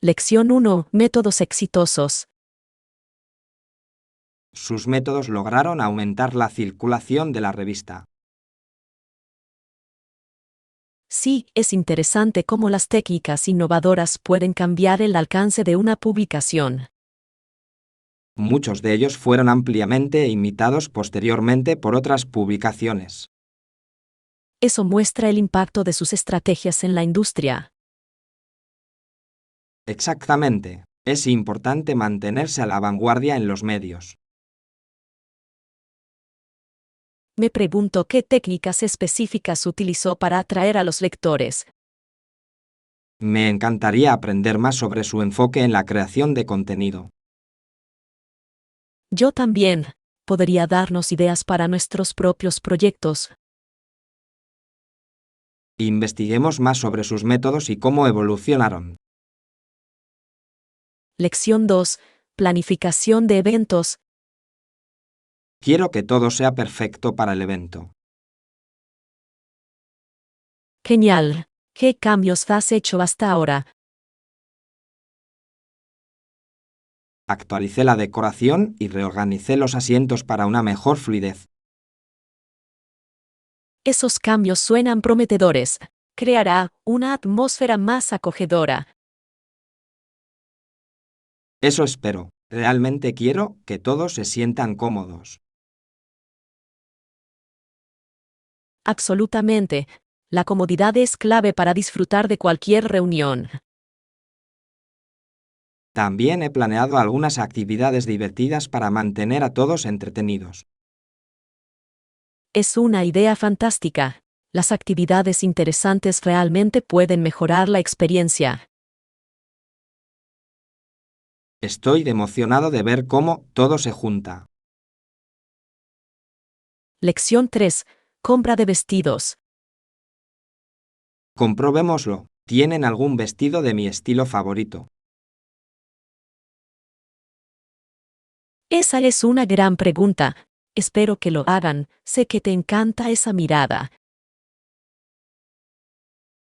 Lección 1. Métodos exitosos. Sus métodos lograron aumentar la circulación de la revista. Sí, es interesante cómo las técnicas innovadoras pueden cambiar el alcance de una publicación. Muchos de ellos fueron ampliamente imitados posteriormente por otras publicaciones. Eso muestra el impacto de sus estrategias en la industria. Exactamente. Es importante mantenerse a la vanguardia en los medios. Me pregunto qué técnicas específicas utilizó para atraer a los lectores. Me encantaría aprender más sobre su enfoque en la creación de contenido. Yo también. Podría darnos ideas para nuestros propios proyectos. Investiguemos más sobre sus métodos y cómo evolucionaron. Lección 2. Planificación de eventos. Quiero que todo sea perfecto para el evento. Genial. ¿Qué cambios has hecho hasta ahora? Actualicé la decoración y reorganicé los asientos para una mejor fluidez. Esos cambios suenan prometedores. Creará una atmósfera más acogedora. Eso espero. Realmente quiero que todos se sientan cómodos. Absolutamente. La comodidad es clave para disfrutar de cualquier reunión. También he planeado algunas actividades divertidas para mantener a todos entretenidos. Es una idea fantástica. Las actividades interesantes realmente pueden mejorar la experiencia. Estoy emocionado de ver cómo todo se junta. Lección 3. Compra de vestidos. Comprobémoslo. ¿Tienen algún vestido de mi estilo favorito? Esa es una gran pregunta. Espero que lo hagan. Sé que te encanta esa mirada.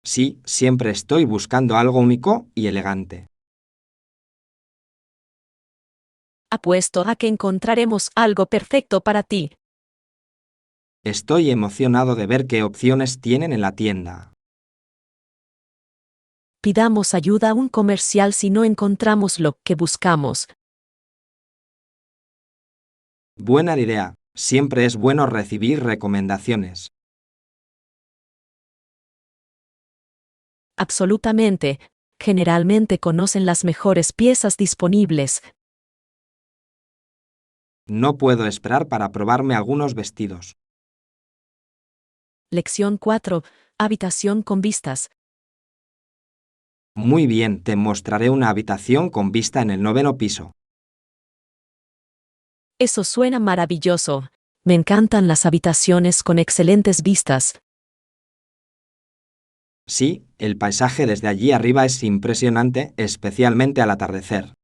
Sí, siempre estoy buscando algo único y elegante. Apuesto a que encontraremos algo perfecto para ti. Estoy emocionado de ver qué opciones tienen en la tienda. Pidamos ayuda a un comercial si no encontramos lo que buscamos. Buena idea. Siempre es bueno recibir recomendaciones. Absolutamente. Generalmente conocen las mejores piezas disponibles. No puedo esperar para probarme algunos vestidos. Lección 4. Habitación con vistas. Muy bien, te mostraré una habitación con vista en el 9º piso. Eso suena maravilloso. Me encantan las habitaciones con excelentes vistas. Sí, el paisaje desde allí arriba es impresionante, especialmente al atardecer.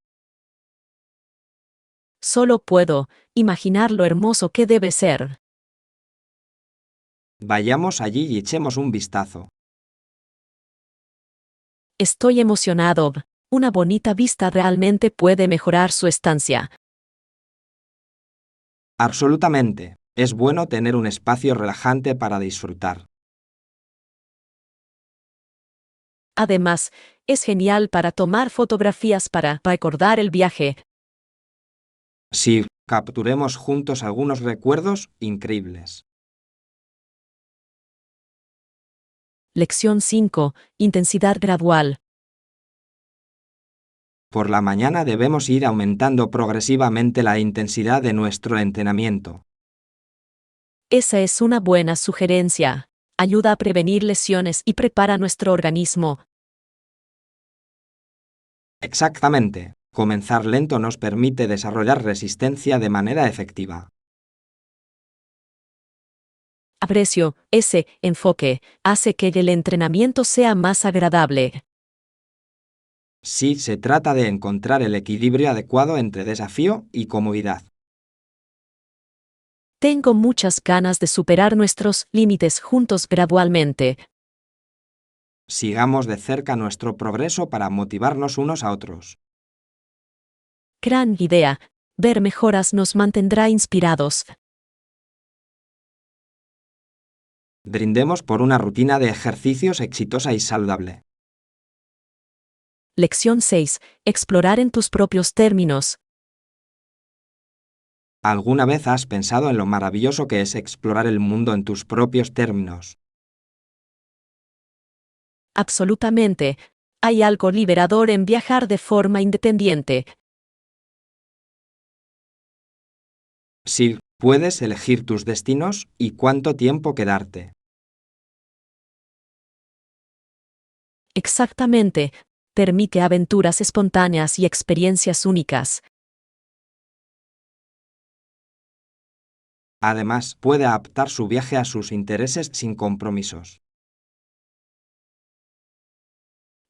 Solo puedo imaginar lo hermoso que debe ser. Vayamos allí y echemos un vistazo. Estoy emocionado. Una bonita vista realmente puede mejorar su estancia. Absolutamente. Es bueno tener un espacio relajante para disfrutar. Además, es genial para tomar fotografías para recordar el viaje. Sí, capturemos juntos algunos recuerdos increíbles. Lección 5. Intensidad gradual. Por la mañana debemos ir aumentando progresivamente la intensidad de nuestro entrenamiento. Esa es una buena sugerencia. Ayuda a prevenir lesiones y prepara nuestro organismo. Exactamente. Comenzar lento nos permite desarrollar resistencia de manera efectiva. Aprecio, ese enfoque hace que el entrenamiento sea más agradable. Sí, se trata de encontrar el equilibrio adecuado entre desafío y comodidad. Tengo muchas ganas de superar nuestros límites juntos gradualmente. Sigamos de cerca nuestro progreso para motivarnos unos a otros. Gran idea. Ver mejoras nos mantendrá inspirados. Brindemos por una rutina de ejercicios exitosa y saludable. Lección 6. Explorar en tus propios términos. ¿Alguna vez has pensado en lo maravilloso que es explorar el mundo en tus propios términos? Absolutamente. Hay algo liberador en viajar de forma independiente. Sí, puedes elegir tus destinos y cuánto tiempo quedarte. Exactamente. Permite aventuras espontáneas y experiencias únicas. Además, puede adaptar su viaje a sus intereses sin compromisos.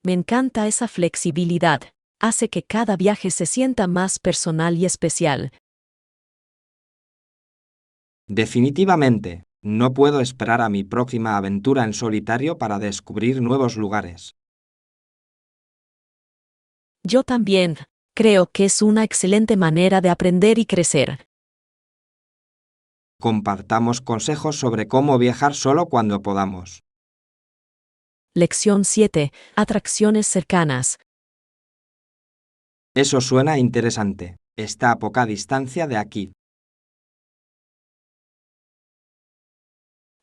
Me encanta esa flexibilidad. Hace que cada viaje se sienta más personal y especial. Definitivamente, no puedo esperar a mi próxima aventura en solitario para descubrir nuevos lugares. Yo también. Creo que es una excelente manera de aprender y crecer. Compartamos consejos sobre cómo viajar solo cuando podamos. Lección 7. Atracciones cercanas. Eso suena interesante. Está a poca distancia de aquí.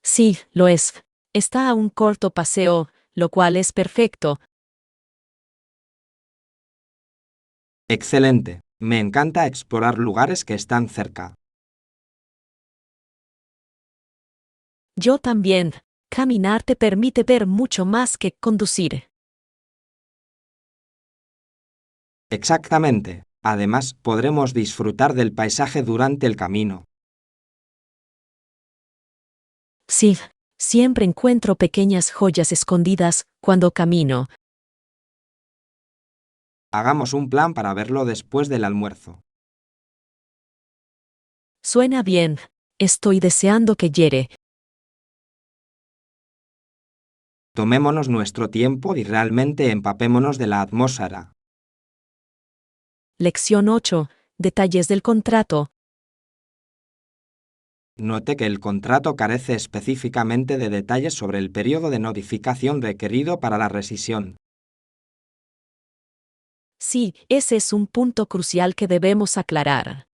Sí, lo es. Está a un corto paseo, lo cual es perfecto. Excelente. Me encanta explorar lugares que están cerca. Yo también. Caminar te permite ver mucho más que conducir. Exactamente. Además, podremos disfrutar del paisaje durante el camino. Sí, siempre encuentro pequeñas joyas escondidas cuando camino. Hagamos un plan para verlo después del almuerzo. Suena bien. Estoy deseando que llegue. Tomémonos nuestro tiempo y realmente empapémonos de la atmósfera. Lección 8. Detalles del contrato. Note que el contrato carece específicamente de detalles sobre el periodo de notificación requerido para la rescisión. Sí, ese es un punto crucial que debemos aclarar.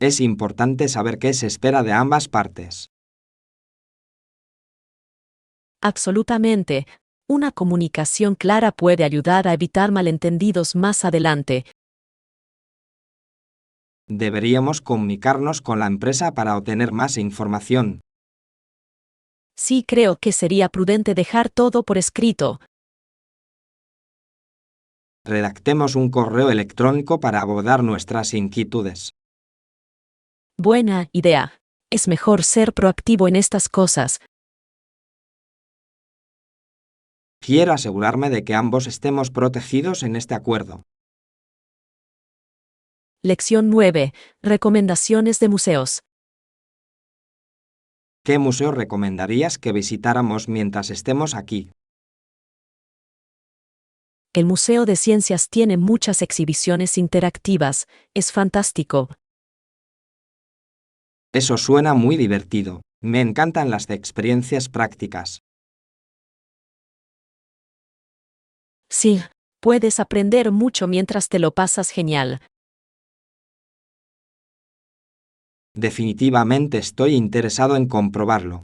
Es importante saber qué se espera de ambas partes. Absolutamente. Una comunicación clara puede ayudar a evitar malentendidos más adelante. Deberíamos comunicarnos con la empresa para obtener más información. Sí, creo que sería prudente dejar todo por escrito. Redactemos un correo electrónico para abordar nuestras inquietudes. Buena idea. Es mejor ser proactivo en estas cosas. Quiero asegurarme de que ambos estemos protegidos en este acuerdo. Lección 9. Recomendaciones de museos. ¿Qué museo recomendarías que visitáramos mientras estemos aquí? El Museo de Ciencias tiene muchas exhibiciones interactivas. Es fantástico. Eso suena muy divertido. Me encantan las experiencias prácticas. Sí, puedes aprender mucho mientras te lo pasas genial. Definitivamente estoy interesado en comprobarlo.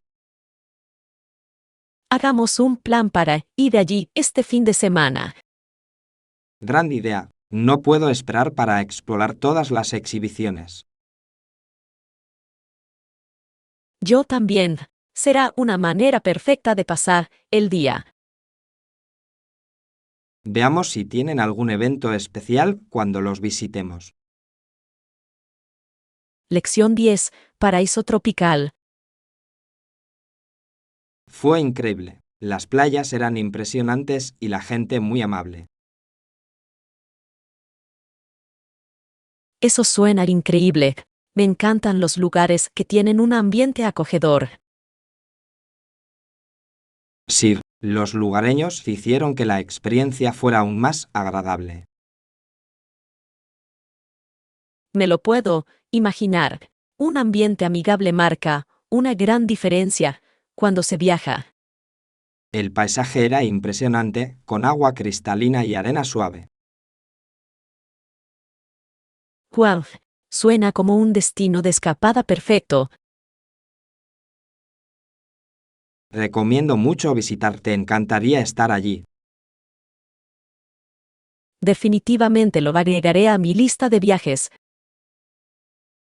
Hagamos un plan para ir allí este fin de semana. Gran idea. No puedo esperar para explorar todas las exhibiciones. Yo también. Será una manera perfecta de pasar el día. Veamos si tienen algún evento especial cuando los visitemos. Lección 10. Paraíso tropical. Fue increíble. Las playas eran impresionantes y la gente muy amable. Eso suena increíble. Me encantan los lugares que tienen un ambiente acogedor. Sir, los lugareños hicieron que la experiencia fuera aún más agradable. Me lo puedo imaginar. Un ambiente amigable marca una gran diferencia cuando se viaja. El paisaje era impresionante, con agua cristalina y arena suave. Guau, suena como un destino de escapada perfecto. Recomiendo mucho visitar, te encantaría estar allí. Definitivamente lo agregaré a mi lista de viajes.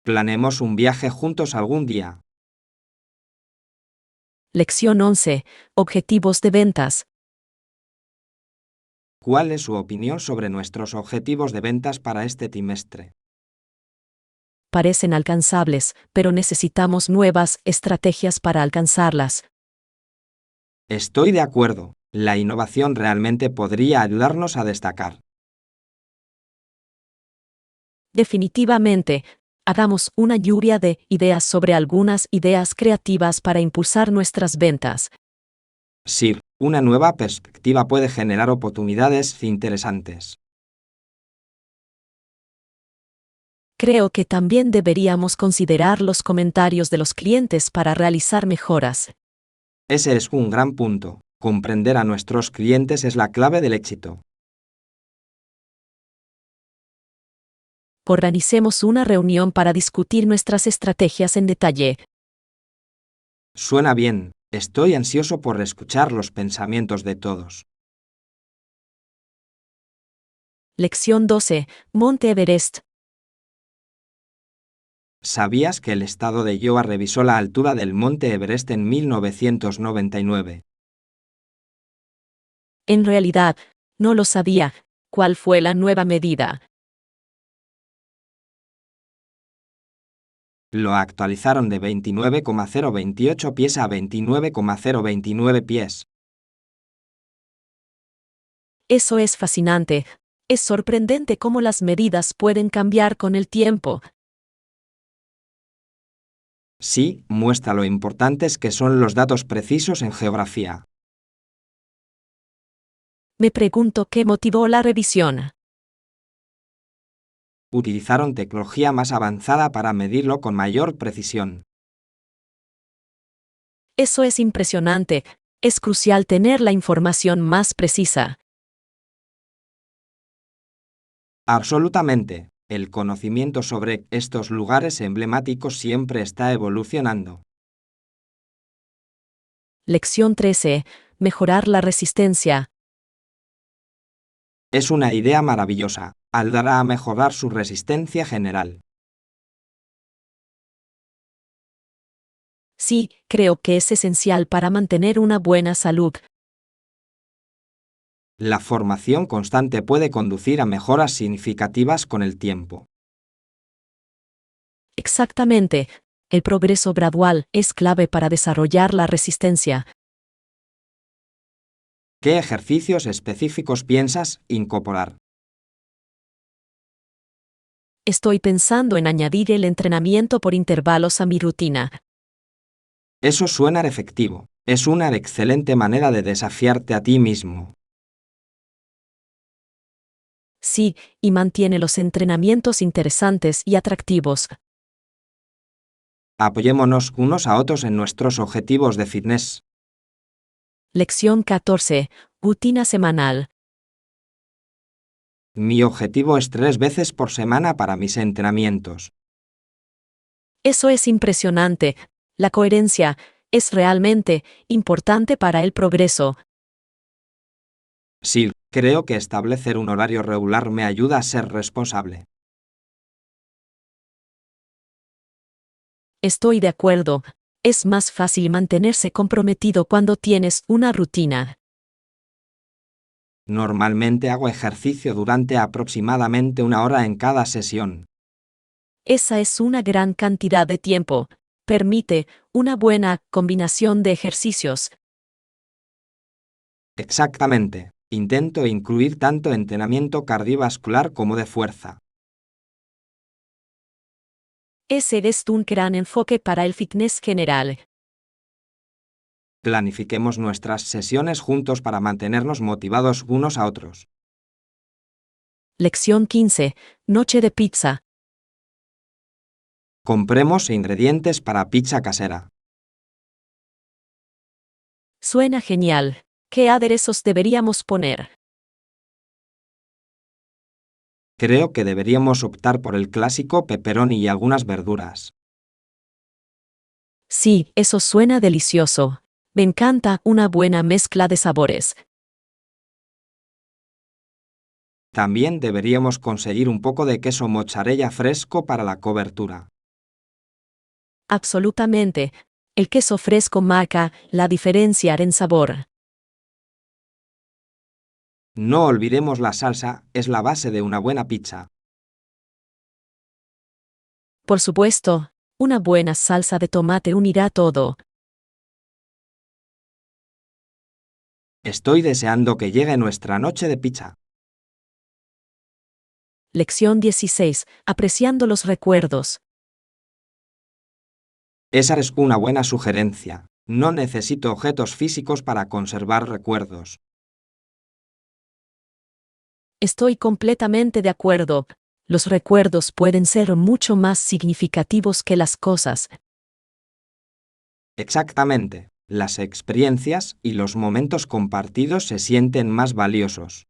Planeemos un viaje juntos algún día. Lección 11. Objetivos de ventas. ¿Cuál es su opinión sobre nuestros objetivos de ventas para este trimestre? Parecen alcanzables, pero necesitamos nuevas estrategias para alcanzarlas. Estoy de acuerdo. La innovación realmente podría ayudarnos a destacar. Definitivamente, hagamos una lluvia de ideas sobre algunas ideas creativas para impulsar nuestras ventas. Sir, una nueva perspectiva puede generar oportunidades interesantes. Creo que también deberíamos considerar los comentarios de los clientes para realizar mejoras. Ese es un gran punto. Comprender a nuestros clientes es la clave del éxito. Organicemos una reunión para discutir nuestras estrategias en detalle. Suena bien. Estoy ansioso por escuchar los pensamientos de todos. Lección 12. Monte Everest. ¿Sabías que el estado de Iowa revisó la altura del monte Everest en 1999? En realidad, no lo sabía. ¿Cuál fue la nueva medida? Lo actualizaron de 29,028 pies a 29,029 pies. Eso es fascinante. Es sorprendente cómo las medidas pueden cambiar con el tiempo. Sí, muestra lo importantes que son los datos precisos en geografía. Me pregunto qué motivó la revisión. Utilizaron tecnología más avanzada para medirlo con mayor precisión. Eso es impresionante. Es crucial tener la información más precisa. Absolutamente. El conocimiento sobre estos lugares emblemáticos siempre está evolucionando. Lección 13. Mejorar la resistencia. Es una idea maravillosa. Ayudará a mejorar su resistencia general. Sí, creo que es esencial para mantener una buena salud. La formación constante puede conducir a mejoras significativas con el tiempo. Exactamente. El progreso gradual es clave para desarrollar la resistencia. ¿Qué ejercicios específicos piensas incorporar? Estoy pensando en añadir el entrenamiento por intervalos a mi rutina. Eso suena efectivo. Es una excelente manera de desafiarte a ti mismo. Sí, y mantiene los entrenamientos interesantes y atractivos. Apoyémonos unos a otros en nuestros objetivos de fitness. Lección 14. Rutina semanal. Mi objetivo es 3 veces por semana para mis entrenamientos. Eso es impresionante. La coherencia es realmente importante para el progreso. Sí, creo que establecer un horario regular me ayuda a ser responsable. Estoy de acuerdo. Es más fácil mantenerse comprometido cuando tienes una rutina. Normalmente hago ejercicio durante aproximadamente 1 hora en cada sesión. Esa es una gran cantidad de tiempo. Permite una buena combinación de ejercicios. Exactamente. Intento incluir tanto entrenamiento cardiovascular como de fuerza. Ese es un gran enfoque para el fitness general. Planifiquemos nuestras sesiones juntos para mantenernos motivados unos a otros. Lección 15. Noche de pizza. Compremos ingredientes para pizza casera. Suena genial. ¿Qué aderezos deberíamos poner? Creo que deberíamos optar por el clásico pepperoni y algunas verduras. Sí, eso suena delicioso. Me encanta una buena mezcla de sabores. También deberíamos conseguir un poco de queso mozzarella fresco para la cobertura. Absolutamente. El queso fresco marca la diferencia en sabor. No olvidemos la salsa, es la base de una buena pizza. Por supuesto, una buena salsa de tomate unirá todo. Estoy deseando que llegue nuestra noche de pizza. Lección 16. Apreciando los recuerdos. Esa es una buena sugerencia. No necesito objetos físicos para conservar recuerdos. Estoy completamente de acuerdo. Los recuerdos pueden ser mucho más significativos que las cosas. Exactamente. Las experiencias y los momentos compartidos se sienten más valiosos.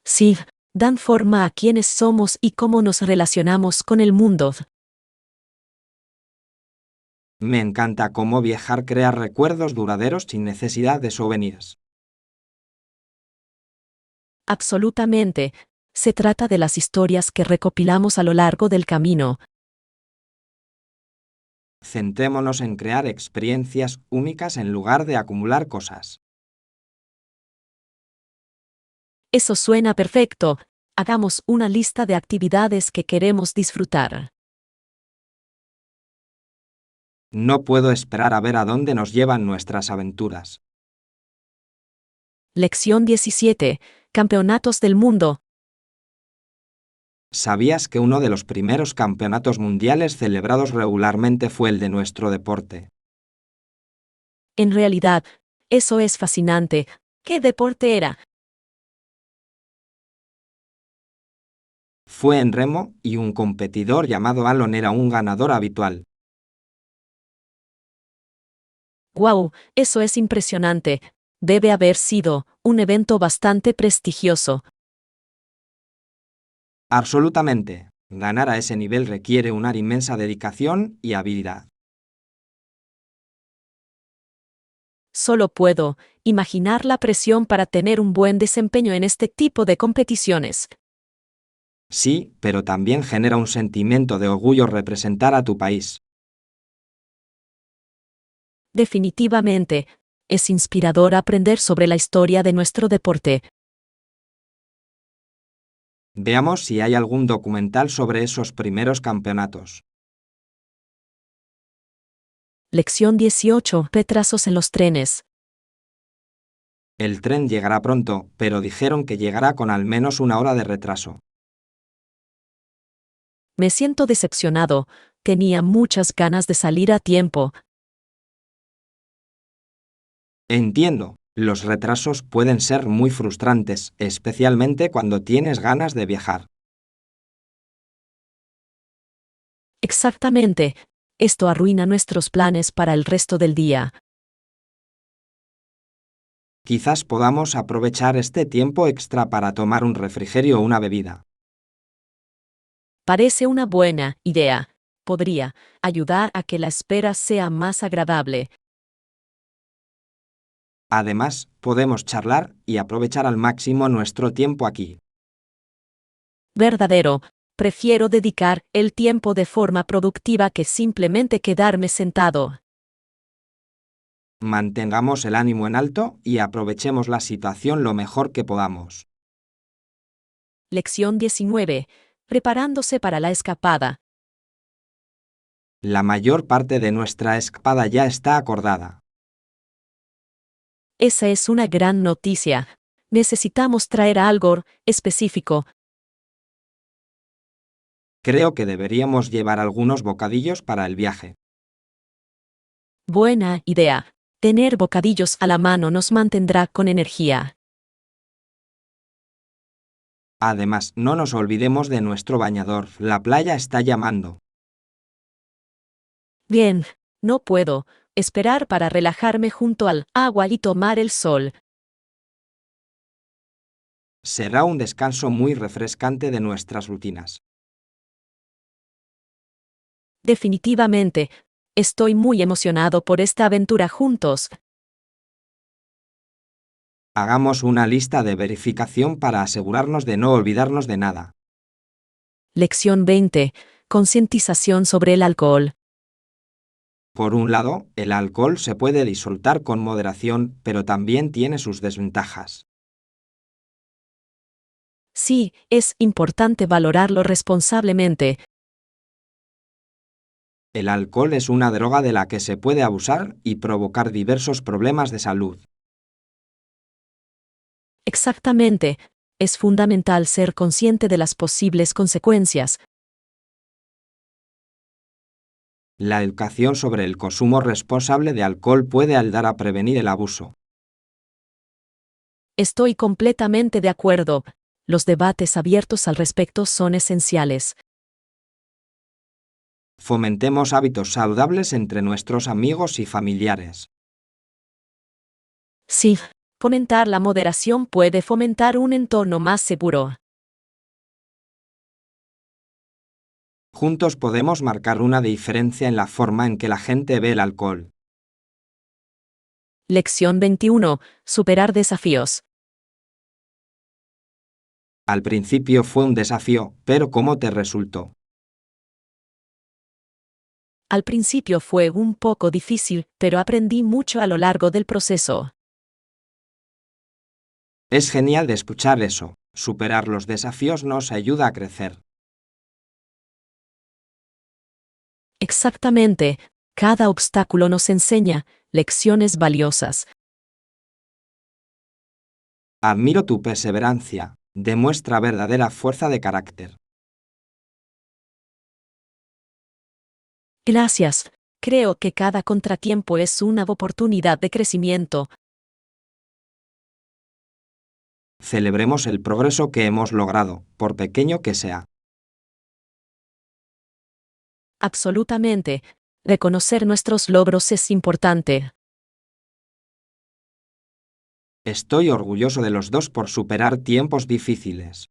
Sí, dan forma a quiénes somos y cómo nos relacionamos con el mundo. Me encanta cómo viajar crea recuerdos duraderos sin necesidad de souvenirs. Absolutamente. Se trata de las historias que recopilamos a lo largo del camino. Centrémonos en crear experiencias únicas en lugar de acumular cosas. Eso suena perfecto. Hagamos una lista de actividades que queremos disfrutar. No puedo esperar a ver a dónde nos llevan nuestras aventuras. Lección 17. Campeonatos del mundo. ¿Sabías que uno de los primeros campeonatos mundiales celebrados regularmente fue el de nuestro deporte? En realidad, eso es fascinante. ¿Qué deporte era? Fue en remo y un competidor llamado Alon era un ganador habitual. ¡Guau! Eso es impresionante. Debe haber sido un evento bastante prestigioso. Absolutamente. Ganar a ese nivel requiere una inmensa dedicación y habilidad. Solo puedo imaginar la presión para tener un buen desempeño en este tipo de competiciones. Sí, pero también genera un sentimiento de orgullo representar a tu país. Definitivamente, es inspirador aprender sobre la historia de nuestro deporte. Veamos si hay algún documental sobre esos primeros campeonatos. Lección 18. Retrasos en los trenes. El tren llegará pronto, pero dijeron que llegará con al menos una hora de retraso. Me siento decepcionado. Tenía muchas ganas de salir a tiempo. Entiendo, los retrasos pueden ser muy frustrantes, especialmente cuando tienes ganas de viajar. Exactamente. Esto arruina nuestros planes para el resto del día. Quizás podamos aprovechar este tiempo extra para tomar un refrigerio o una bebida. Parece una buena idea. Podría ayudar a que la espera sea más agradable. Además, podemos charlar y aprovechar al máximo nuestro tiempo aquí. Verdadero. Prefiero dedicar el tiempo de forma productiva que simplemente quedarme sentado. Mantengamos el ánimo en alto y aprovechemos la situación lo mejor que podamos. Lección 19. Preparándose para la escapada. La mayor parte de nuestra escapada ya está acordada. Esa es una gran noticia. Necesitamos traer algo específico. Creo que deberíamos llevar algunos bocadillos para el viaje. Buena idea. Tener bocadillos a la mano nos mantendrá con energía. Además, no nos olvidemos de nuestro bañador. La playa está llamando. Bien, no puedo esperar para relajarme junto al agua y tomar el sol. Será un descanso muy refrescante de nuestras rutinas. Definitivamente, estoy muy emocionado por esta aventura juntos. Hagamos una lista de verificación para asegurarnos de no olvidarnos de nada. Lección 20. Concientización sobre el alcohol. Por un lado, el alcohol se puede disfrutar con moderación, pero también tiene sus desventajas. Sí, es importante valorarlo responsablemente. El alcohol es una droga de la que se puede abusar y provocar diversos problemas de salud. Exactamente. Es fundamental ser consciente de las posibles consecuencias. La educación sobre el consumo responsable de alcohol puede ayudar a prevenir el abuso. Estoy completamente de acuerdo. Los debates abiertos al respecto son esenciales. Fomentemos hábitos saludables entre nuestros amigos y familiares. Sí, fomentar la moderación puede fomentar un entorno más seguro. Juntos podemos marcar una diferencia en la forma en que la gente ve el alcohol. Lección 21. Superar desafíos. Al principio fue un desafío, pero ¿cómo te resultó? Al principio fue un poco difícil, pero aprendí mucho a lo largo del proceso. Es genial de escuchar eso. Superar los desafíos nos ayuda a crecer. Exactamente. Cada obstáculo nos enseña lecciones valiosas. Admiro tu perseverancia. Demuestra verdadera fuerza de carácter. Gracias. Creo que cada contratiempo es una oportunidad de crecimiento. Celebremos el progreso que hemos logrado, por pequeño que sea. Absolutamente. Reconocer nuestros logros es importante. Estoy orgulloso de los dos por superar tiempos difíciles.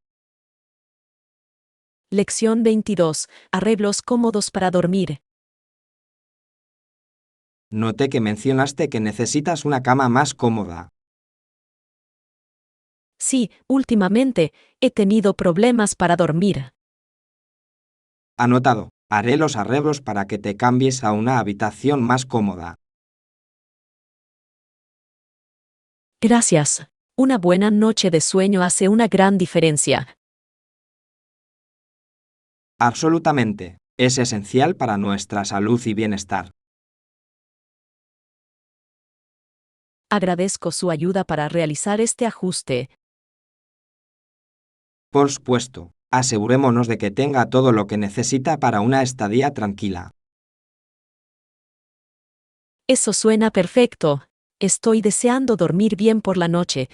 Lección 22. Arreglos cómodos para dormir. Noté que mencionaste que necesitas una cama más cómoda. Sí, últimamente he tenido problemas para dormir. Anotado. Haré los arreglos para que te cambies a una habitación más cómoda. Gracias. Una buena noche de sueño hace una gran diferencia. Absolutamente. Es esencial para nuestra salud y bienestar. Agradezco su ayuda para realizar este ajuste. Por supuesto, asegurémonos de que tenga todo lo que necesita para una estadía tranquila. Eso suena perfecto. Estoy deseando dormir bien por la noche.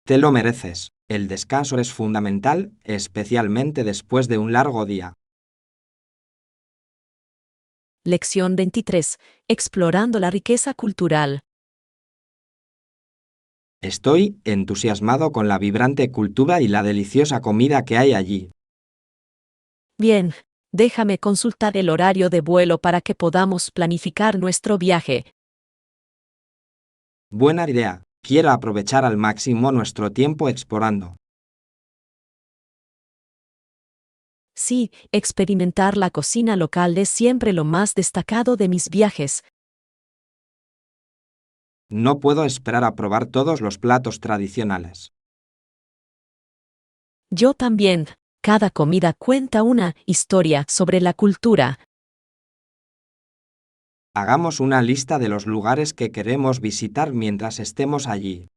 Te lo mereces. El descanso es fundamental, especialmente después de un largo día. Lección 23. Explorando la riqueza cultural. Estoy entusiasmado con la vibrante cultura y la deliciosa comida que hay allí. Bien, déjame consultar el horario de vuelo para que podamos planificar nuestro viaje. Buena idea. Quiero aprovechar al máximo nuestro tiempo explorando. Sí, experimentar la cocina local es siempre lo más destacado de mis viajes. No puedo esperar a probar todos los platos tradicionales. Yo también. Cada comida cuenta una historia sobre la cultura. Hagamos una lista de los lugares que queremos visitar mientras estemos allí.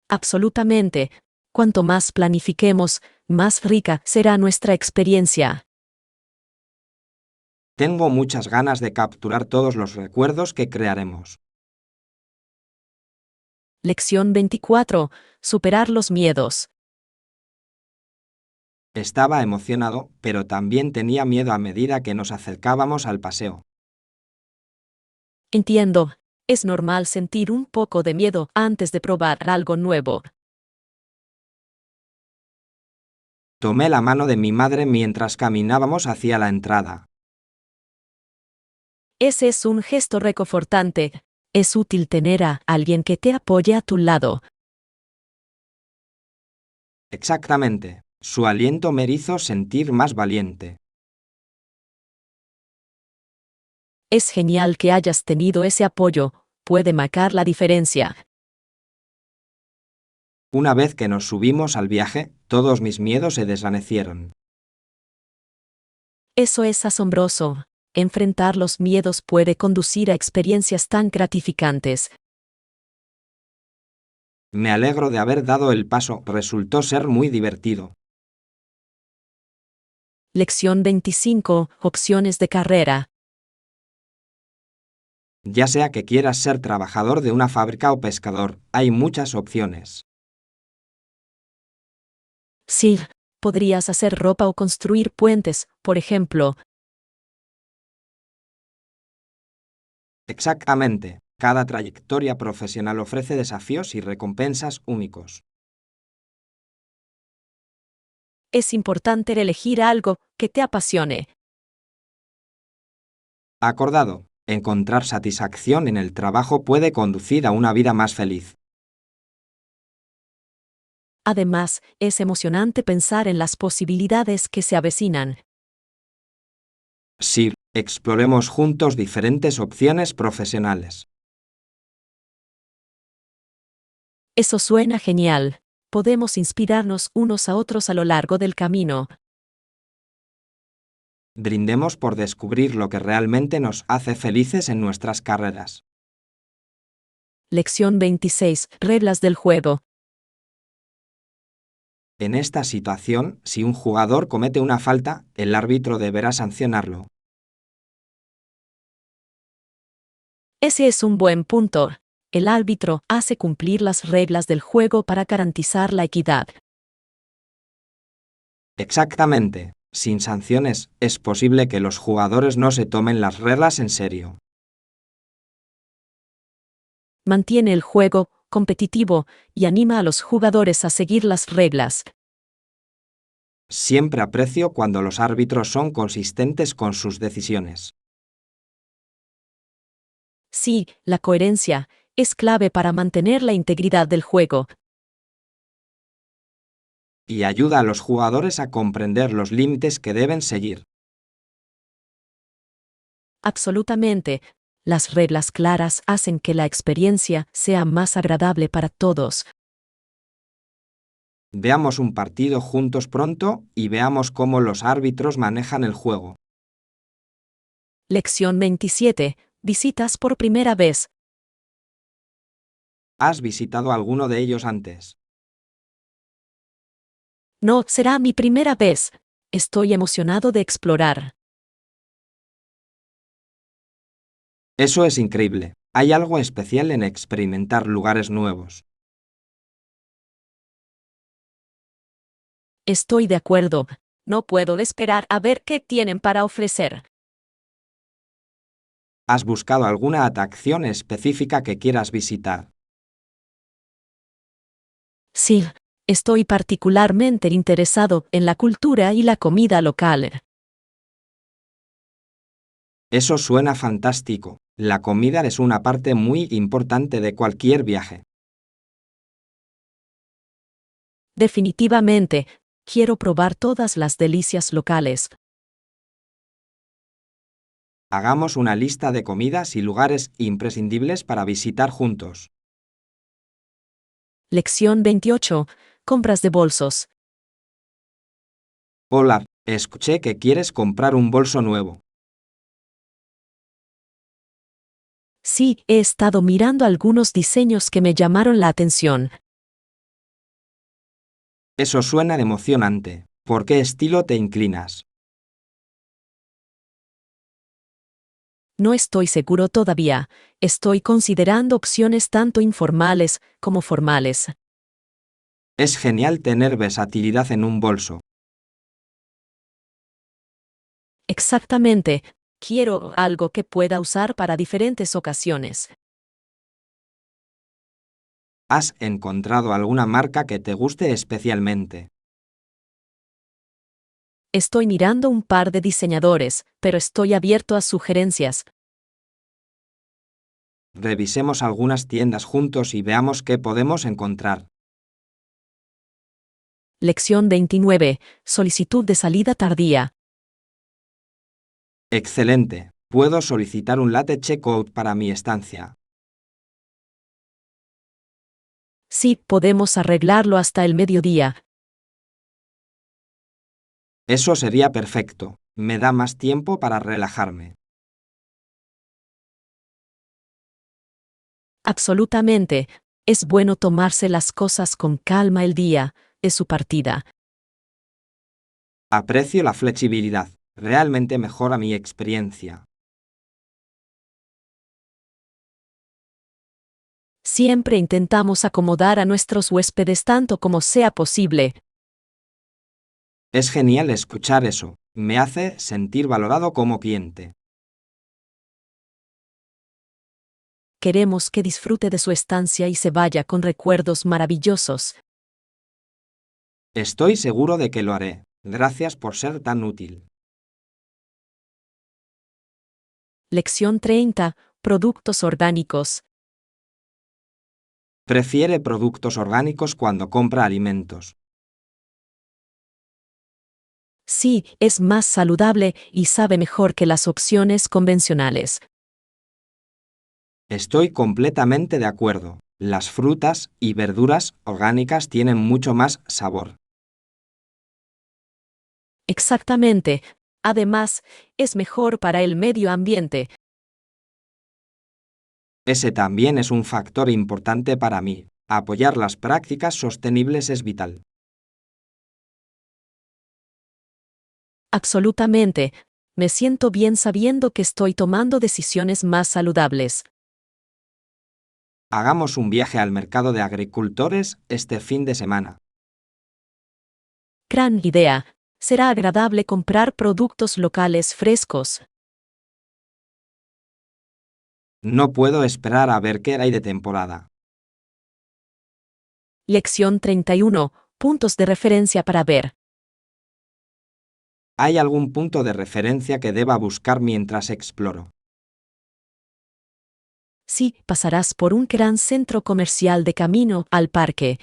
Absolutamente. Cuanto más planifiquemos, más rica será nuestra experiencia. Tengo muchas ganas de capturar todos los recuerdos que crearemos. Lección 24. Superar los miedos. Estaba emocionado, pero también tenía miedo a medida que nos acercábamos al paseo. Entiendo. Es normal sentir un poco de miedo antes de probar algo nuevo. Tomé la mano de mi madre mientras caminábamos hacia la entrada. Ese es un gesto reconfortante. Es útil tener a alguien que te apoye a tu lado. Exactamente. Su aliento me hizo sentir más valiente. Es genial que hayas tenido ese apoyo. Puede marcar la diferencia. Una vez que nos subimos al viaje, todos mis miedos se desvanecieron. Eso es asombroso. Enfrentar los miedos puede conducir a experiencias tan gratificantes. Me alegro de haber dado el paso, resultó ser muy divertido. Lección 25. Opciones de carrera. Ya sea que quieras ser trabajador de una fábrica o pescador, hay muchas opciones. Sí, podrías hacer ropa o construir puentes, por ejemplo. Exactamente. Cada trayectoria profesional ofrece desafíos y recompensas únicos. Es importante elegir algo que te apasione. Acordado. Encontrar satisfacción en el trabajo puede conducir a una vida más feliz. Además, es emocionante pensar en las posibilidades que se avecinan. Sí, exploremos juntos diferentes opciones profesionales. Eso suena genial. Podemos inspirarnos unos a otros a lo largo del camino. Brindemos por descubrir lo que realmente nos hace felices en nuestras carreras. Lección 26. Reglas del juego. En esta situación, si un jugador comete una falta, el árbitro deberá sancionarlo. Ese es un buen punto. El árbitro hace cumplir las reglas del juego para garantizar la equidad. Exactamente. Sin sanciones, es posible que los jugadores no se tomen las reglas en serio. Mantiene el juego competitivo y anima a los jugadores a seguir las reglas. Siempre aprecio cuando los árbitros son consistentes con sus decisiones. Sí, la coherencia es clave para mantener la integridad del juego. Y ayuda a los jugadores a comprender los límites que deben seguir. Absolutamente. Las reglas claras hacen que la experiencia sea más agradable para todos. Veamos un partido juntos pronto y veamos cómo los árbitros manejan el juego. Lección 27. Visitas por primera vez. ¿Has visitado alguno de ellos antes? No, será mi primera vez. Estoy emocionado de explorar. Eso es increíble. Hay algo especial en experimentar lugares nuevos. Estoy de acuerdo. No puedo esperar a ver qué tienen para ofrecer. ¿Has buscado alguna atracción específica que quieras visitar? Sí, estoy particularmente interesado en la cultura y la comida local. Eso suena fantástico. La comida es una parte muy importante de cualquier viaje. Definitivamente, quiero probar todas las delicias locales. Hagamos una lista de comidas y lugares imprescindibles para visitar juntos. Lección 28. Compras de bolsos. Hola, escuché que quieres comprar un bolso nuevo. Sí, he estado mirando algunos diseños que me llamaron la atención. Eso suena emocionante. ¿Por qué estilo te inclinas? No estoy seguro todavía. Estoy considerando opciones tanto informales como formales. Es genial tener versatilidad en un bolso. Exactamente. Quiero algo que pueda usar para diferentes ocasiones. ¿Has encontrado alguna marca que te guste especialmente? Estoy mirando un par de diseñadores, pero estoy abierto a sugerencias. Revisemos algunas tiendas juntos y veamos qué podemos encontrar. Lección 29. Solicitud de salida tardía. Excelente. Puedo solicitar un late checkout para mi estancia. Sí, podemos arreglarlo hasta el mediodía. Eso sería perfecto. Me da más tiempo para relajarme. Absolutamente. Es bueno tomarse las cosas con calma el día de su partida. Aprecio la flexibilidad. Realmente mejora mi experiencia. Siempre intentamos acomodar a nuestros huéspedes tanto como sea posible. Es genial escuchar eso. Me hace sentir valorado como cliente. Queremos que disfrute de su estancia y se vaya con recuerdos maravillosos. Estoy seguro de que lo haré. Gracias por ser tan útil. Lección 30. Productos orgánicos. Prefiere productos orgánicos cuando compra alimentos. Sí, es más saludable y sabe mejor que las opciones convencionales. Estoy completamente de acuerdo. Las frutas y verduras orgánicas tienen mucho más sabor. Exactamente. Además, es mejor para el medio ambiente. Ese también es un factor importante para mí. Apoyar las prácticas sostenibles es vital. Absolutamente. Me siento bien sabiendo que estoy tomando decisiones más saludables. Hagamos un viaje al mercado de agricultores este fin de semana. Gran idea. Será agradable comprar productos locales frescos. No puedo esperar a ver qué hay de temporada. Lección 31. Puntos de referencia para ver. ¿Hay algún punto de referencia que deba buscar mientras exploro? Sí, pasarás por un gran centro comercial de camino al parque.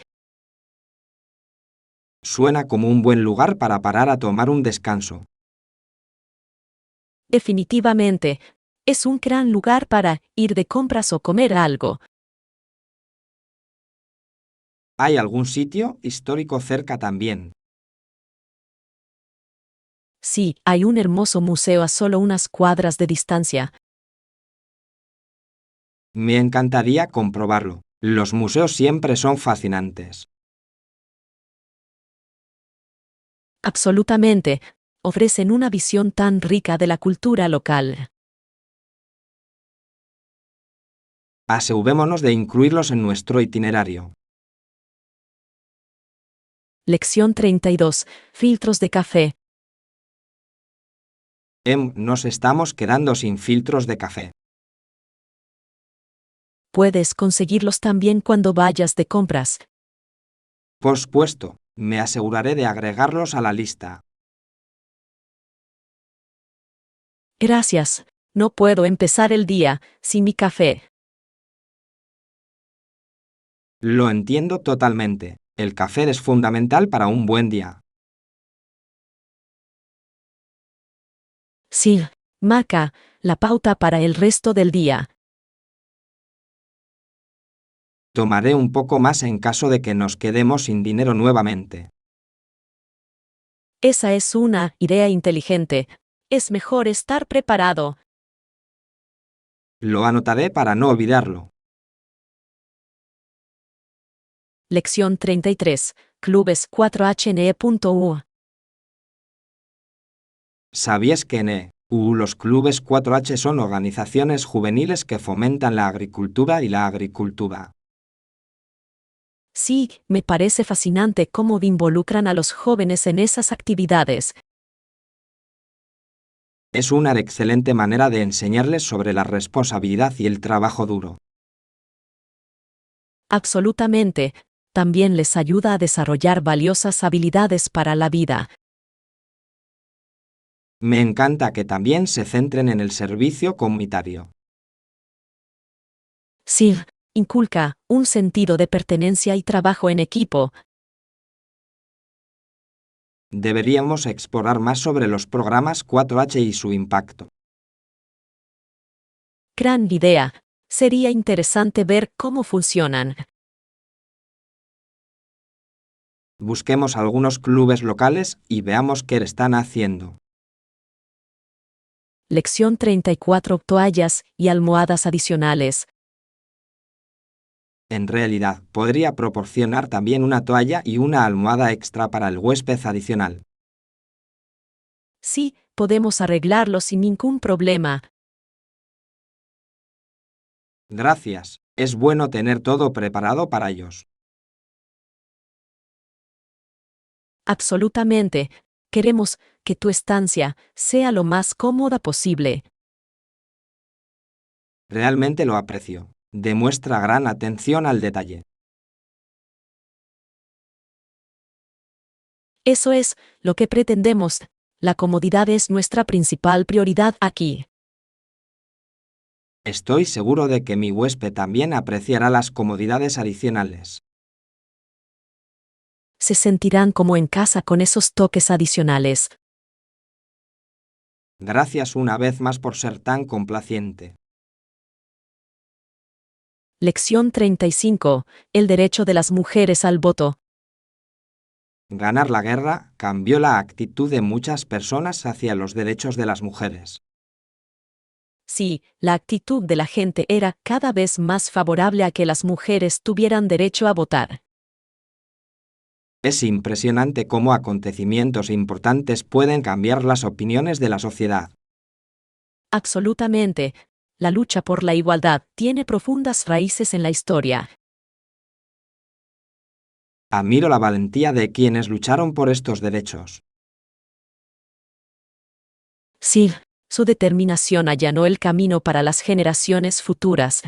Suena como un buen lugar para parar a tomar un descanso. Definitivamente. Es un gran lugar para ir de compras o comer algo. ¿Hay algún sitio histórico cerca también? Sí, hay un hermoso museo a solo unas cuadras de distancia. Me encantaría comprobarlo. Los museos siempre son fascinantes. Absolutamente. Ofrecen una visión tan rica de la cultura local. Asegurémonos de incluirlos en nuestro itinerario. Lección 32. Filtros de café. Nos estamos quedando sin filtros de café. Puedes conseguirlos también cuando vayas de compras. Por supuesto, me aseguraré de agregarlos a la lista. Gracias. No puedo empezar el día sin mi café. Lo entiendo totalmente. El café es fundamental para un buen día. Sí, marca la pauta para el resto del día. Tomaré un poco más en caso de que nos quedemos sin dinero nuevamente. Esa es una idea inteligente. Es mejor estar preparado. Lo anotaré para no olvidarlo. Lección 33. Clubes 4hne.u. ¿Sabías que Los clubes 4H son organizaciones juveniles que fomentan la agricultura y la agricultura. Sí, me parece fascinante cómo involucran a los jóvenes en esas actividades. Es una excelente manera de enseñarles sobre la responsabilidad y el trabajo duro. Absolutamente. También les ayuda a desarrollar valiosas habilidades para la vida. Me encanta que también se centren en el servicio comunitario. Sí, inculca un sentido de pertenencia y trabajo en equipo. Deberíamos explorar más sobre los programas 4H y su impacto. Gran idea. Sería interesante ver cómo funcionan. Busquemos algunos clubes locales y veamos qué están haciendo. Lección 34. Toallas y almohadas adicionales. En realidad, podría proporcionar también una toalla y una almohada extra para el huésped adicional. Sí, podemos arreglarlo sin ningún problema. Gracias. Es bueno tener todo preparado para ellos. Absolutamente. Queremos que tu estancia sea lo más cómoda posible. Realmente lo aprecio. Demuestra gran atención al detalle. Eso es lo que pretendemos. La comodidad es nuestra principal prioridad aquí. Estoy seguro de que mi huésped también apreciará las comodidades adicionales. Se sentirán como en casa con esos toques adicionales. Gracias una vez más por ser tan complaciente. Lección 35. El derecho de las mujeres al voto. Ganar la guerra cambió la actitud de muchas personas hacia los derechos de las mujeres. Sí, la actitud de la gente era cada vez más favorable a que las mujeres tuvieran derecho a votar. Es impresionante cómo acontecimientos importantes pueden cambiar las opiniones de la sociedad. Absolutamente. La lucha por la igualdad tiene profundas raíces en la historia. Admiro la valentía de quienes lucharon por estos derechos. Sí, su determinación allanó el camino para las generaciones futuras.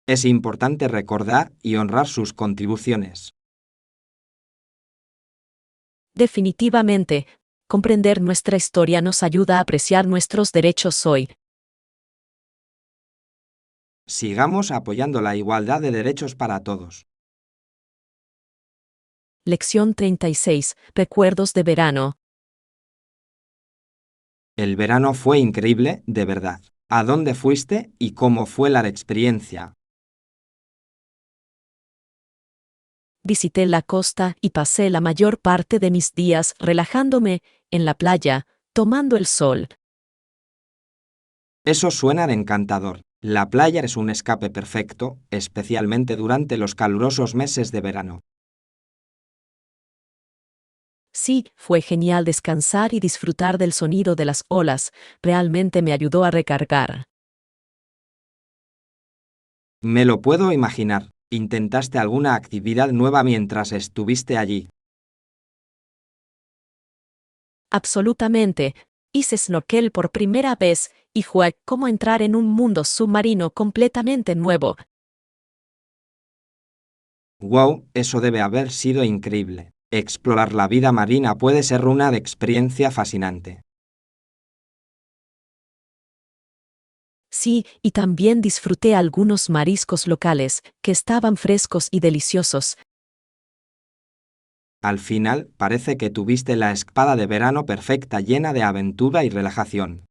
Es importante recordar y honrar sus contribuciones. Definitivamente, comprender nuestra historia nos ayuda a apreciar nuestros derechos hoy. Sigamos apoyando la igualdad de derechos para todos. Lección 36. Recuerdos de verano. El verano fue increíble, de verdad. ¿A dónde fuiste y cómo fue la experiencia? Visité la costa y pasé la mayor parte de mis días relajándome en la playa, tomando el sol. Eso suena encantador. La playa es un escape perfecto, especialmente durante los calurosos meses de verano. Sí, fue genial descansar y disfrutar del sonido de las olas. Realmente me ayudó a recargar. Me lo puedo imaginar. ¿Intentaste alguna actividad nueva mientras estuviste allí? Absolutamente. Hice snorkel por primera vez y fue como entrar en un mundo submarino completamente nuevo. ¡Wow! Eso debe haber sido increíble. Explorar la vida marina puede ser una experiencia fascinante. Sí, y también disfruté algunos mariscos locales, que estaban frescos y deliciosos. Al final, parece que tuviste la escapada de verano perfecta llena de aventura y relajación.